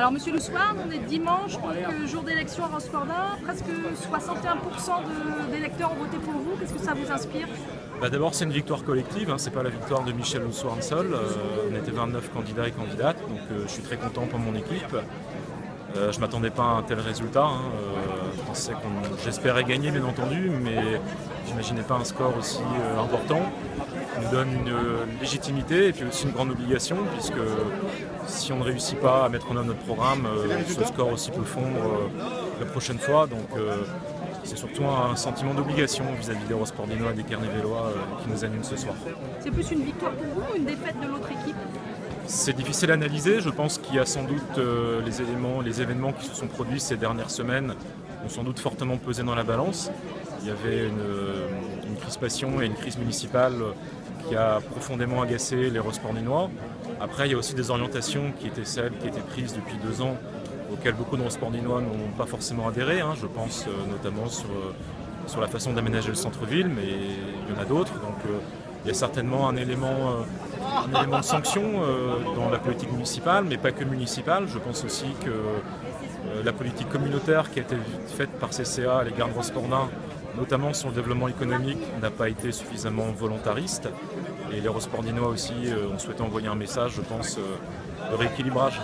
Alors monsieur Le Soir, on est dimanche, donc jour d'élection à Rospordin, presque 61% d'électeurs ont voté pour vous. Qu'est-ce que ça vous inspire? D'abord, c'est une victoire collective, c'est pas la victoire de Michel Le Soir seul. On était 29 candidats et candidates, donc je suis très content pour mon équipe. Je ne m'attendais pas à un tel résultat. J'espérais gagner, bien entendu, mais je n'imaginais pas un score aussi important. Ça nous donne une légitimité et puis aussi une grande obligation, puisque si on ne réussit pas à mettre en œuvre notre programme, ce score aussi peut fondre la prochaine fois. Donc c'est surtout un sentiment d'obligation vis-à-vis des Rospordinois et des Carnévélois qui nous animent ce soir. C'est plus une victoire pour vous ou une défaite de l'autre équipe? C'est difficile à analyser. Je pense qu'il y a sans doute les événements qui se sont produits ces dernières semaines ont sans doute fortement pesé dans la balance. Il y avait une crispation et une crise municipale qui a profondément agacé les Rospordinois. Après, il y a aussi des orientations qui étaient celles qui étaient prises depuis 2 ans, auxquelles beaucoup de Rospordinois n'ont pas forcément adhéré. Je pense notamment sur la façon d'aménager le centre-ville, mais il y en a d'autres. Donc il y a certainement un élément de sanction dans la politique municipale, mais pas que municipale. Je pense aussi que la politique communautaire qui a été faite par CCA à l'égard de Rospordin, notamment sur le développement économique, n'a pas été suffisamment volontariste. Et les Rospordinois aussi ont souhaité envoyer un message, je pense, de rééquilibrage.